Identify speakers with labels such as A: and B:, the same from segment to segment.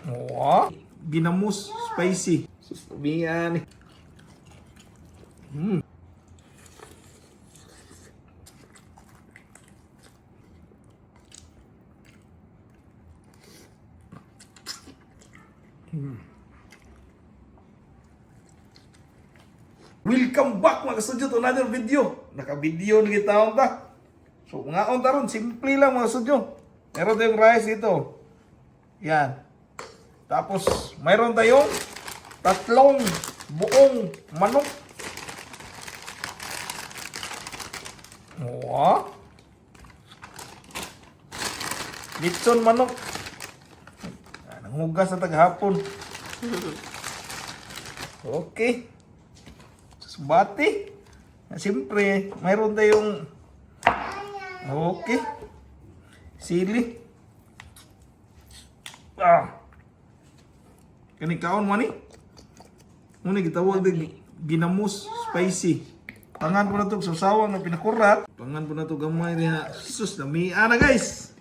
A: Wow. Ginamos spicy. Susabihan. Welcome back mga kasudyo to another video. Naka-video na kita on ta. So mga on taron, simple lang mga kasudyo. Meron tayong rice dito. Yan. Tapos mayroon tayong tatlong buong manok. Wow. Litson manok. Nanghugas na taghapon. Okay. Bati. Siyempre, mayroon tayong okay. Sili. Kanikaon mo ni? Muna gitawag din ginamos spicy. Pangan po na ito sa sawang na pinakurat. Pangan po na ito gamay niya. Sus, damihan na guys.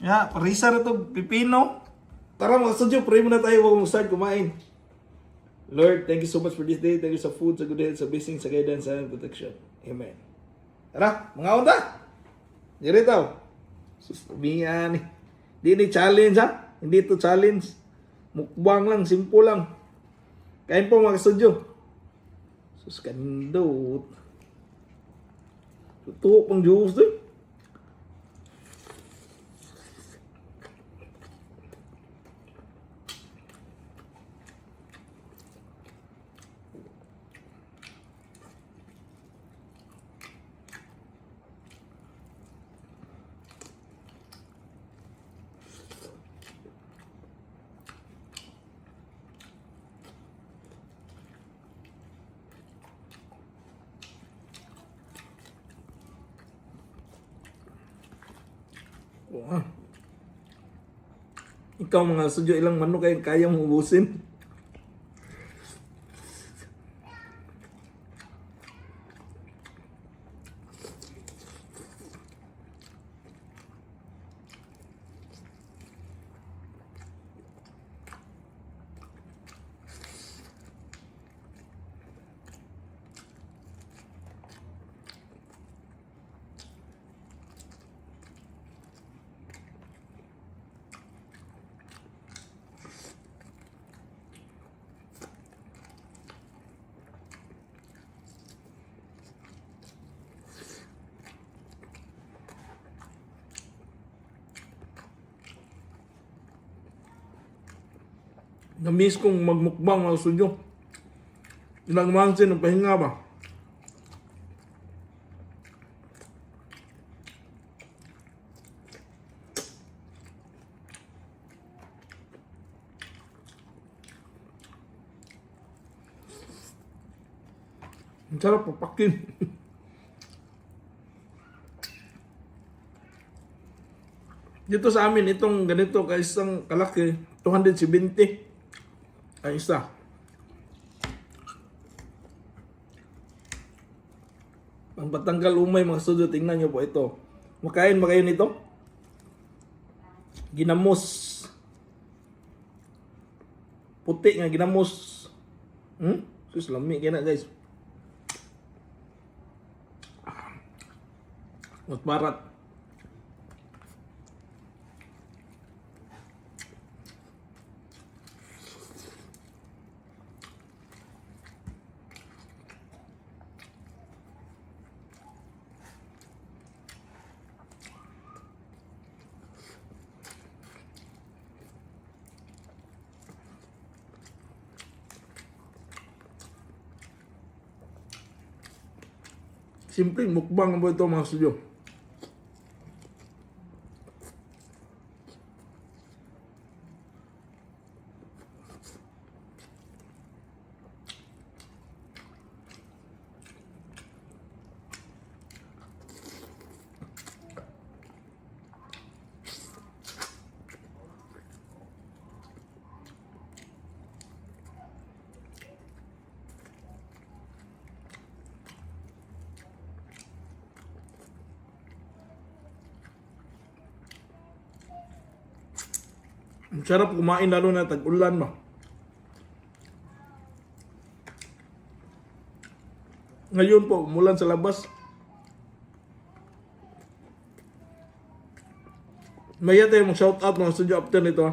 A: Ya, parisa na ito pipino. Tara mga sadyo, pray muna tayo huwag mong start kumain. Lord, thank you so much for this day. Thank you sa food, sa good health, sa blessing, sa guidance, sa protection. Amen. Tara, mga onda. Diri tao. Susabihan. Di ni challenge ha. Hindi ito challenge. Mukbang lang, simple lang. Kain po mga studio. Sus, kandot. Tutuok pang juice doon. Wow. Ikaw mga sudyo, ilang manok kayo kayang ubusin? Na-miss kong magmukbang mga sudyo. Ilang mansin ng pahinga ba? Ang sarap papakin. Dito sa amin, itong ganito kaisang kalaki, 270 ang isa. Ang Batanggal Umay mga studio, tingnan nyo po ito. Makain ba kayo nito? Ginamos. Puti nga ginamos. Sus, lami kaya na guys. Mas barat. Simpleng mukbang po ito mga studio. Ang sarap kumain lalo na tag-ulan ba. Ngayon po, umulan sa labas. Maya tayo mag-shout out mga studio after nito.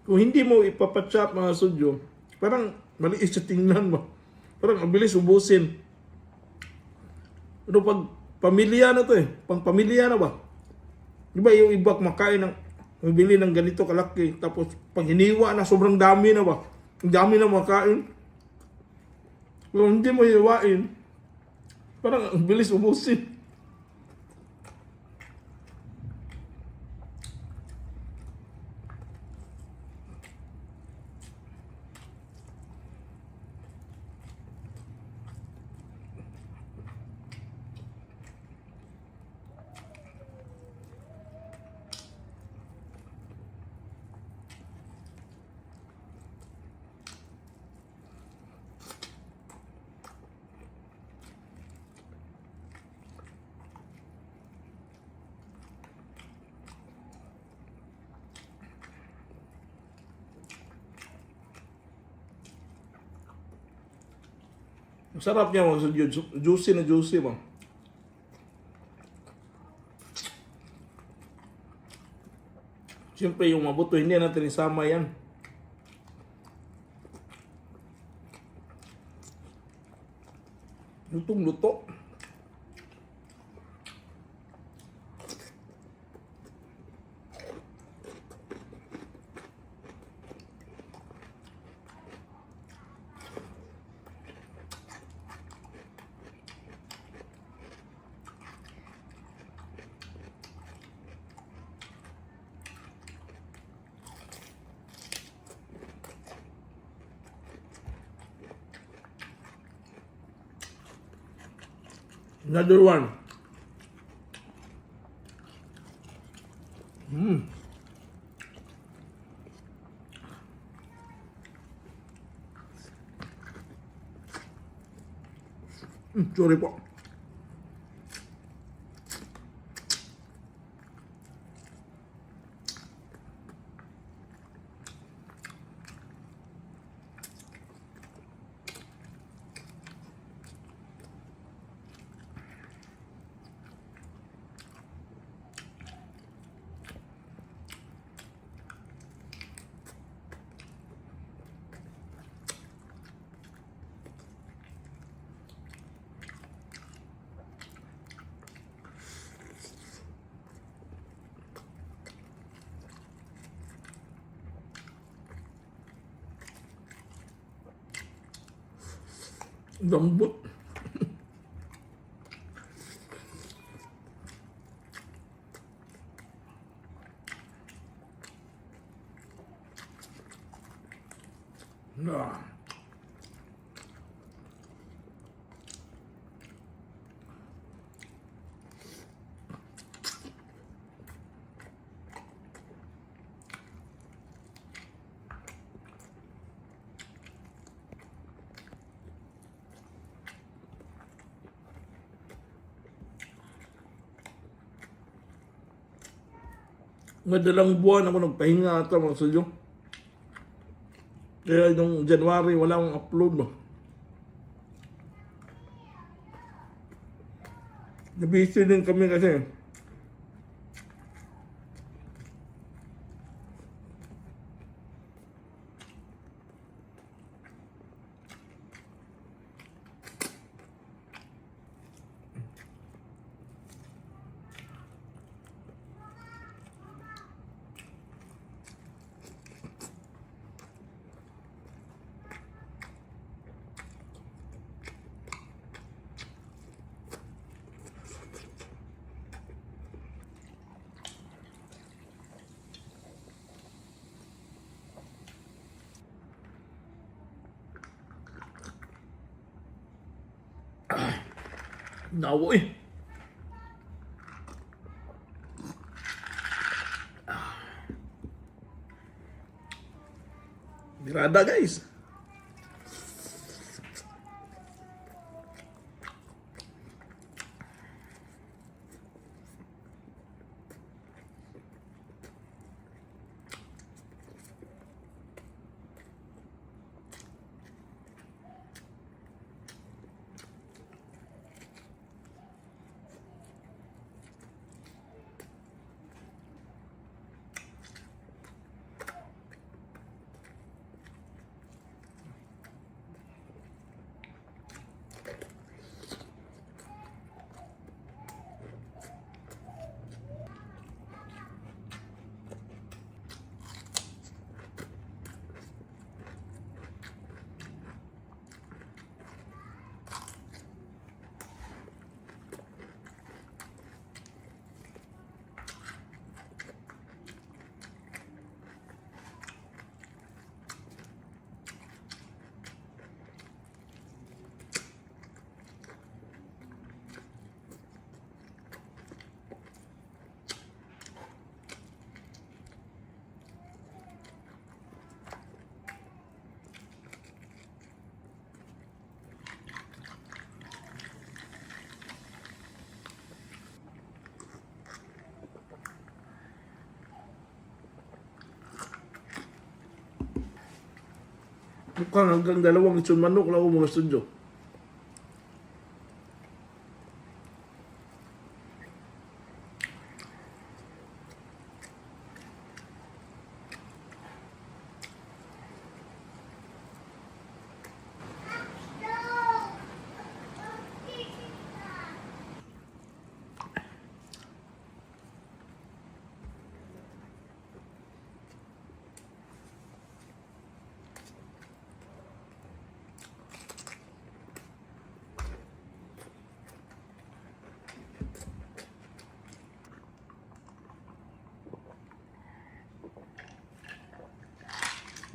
A: Kung hindi mo ipapachop mga studio, parang maliit sa tingnan mo. Parang ang bilis ubusin. Pero pag pamilya na to pang pamilya na ba? Di ba yung iba kumakain ng, bibili ng ganito kalaki, tapos pag hiniwa na sobrang dami na ba? Ang dami na makain. Kung hindi mo hiwain, parang ang bilis ubusin. Ang sarap niya mga studio, juicy na juicy mo. Siyempre yung mabuto, hindi natin isama yan. Lutong-luto. Another one. Sorry po. Lambot. Ah. Madalang buwan ako nagpahinga ata mga studio. Kaya nung January wala akong upload mo. Nabisi din kami kasi. Nawo eh. Birada guys. Mukhang hanggang 2 itsun manok lang ako mga studio.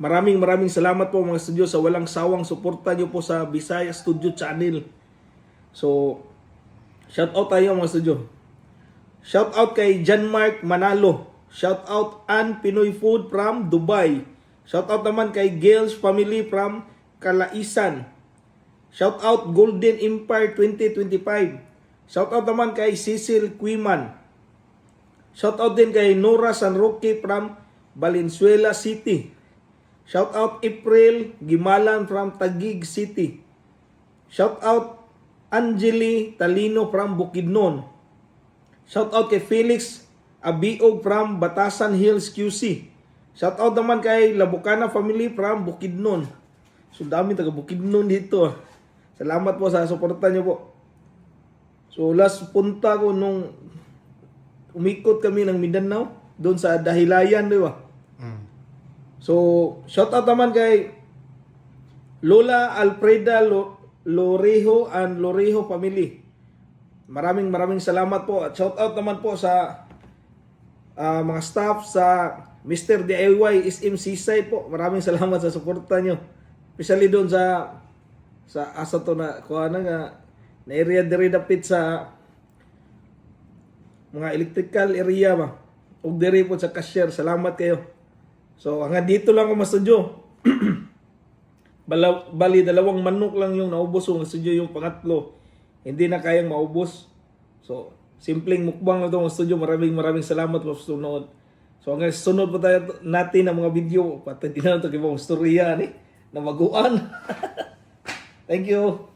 A: Maraming salamat po mga studio sa walang sawang suporta nyo po sa Bisaya Studio Channel. So, shout out tayo mga studio. Shout out kay John Mark Manalo. Shout out Ann Pinoy Food from Dubai. Shout out naman kay Gales Family from Calaisan. Shout out Golden Empire 2025. Shout out naman kay Cecil Quiman. Shout out din kay Nora San Roque from Valenzuela City. Shout out April Gimalan from Taguig City. Shout out Angeli Talino from Bukidnon. Shout out kay Felix Abiog from Batasan Hills QC. Shout out naman kay Labucana family from Bukidnon. So dami taga Bukidnon dito. Salamat po sa suporta niyo po. So last punta ko nung umikot kami ng Mindanao doon sa Dahilayan, di ba? So, shout out naman kay Lola Alfreda Lorejo and Lorejo family. Maraming salamat po. At shout out naman po sa mga staff sa Mr. DIY SM Seaside po. Maraming salamat sa suporta nyo. Especially doon sa asa to na kuha na area diri dapit sa mga electrical area ba. Ug diri po sa cashier. Salamat kayo. So, hanggang dito lang ako ma-studio. Bali, 2 manok lang yung naubos ko. Ma-studio yung pangatlo. Hindi na kayang maubos. So, simpleng mukbang na ito ma-studio. Maraming salamat po sa sunod. So, hanggang sunod po tayo natin ang mga video. Pati din na ito kay mga storya na maguan. Thank you.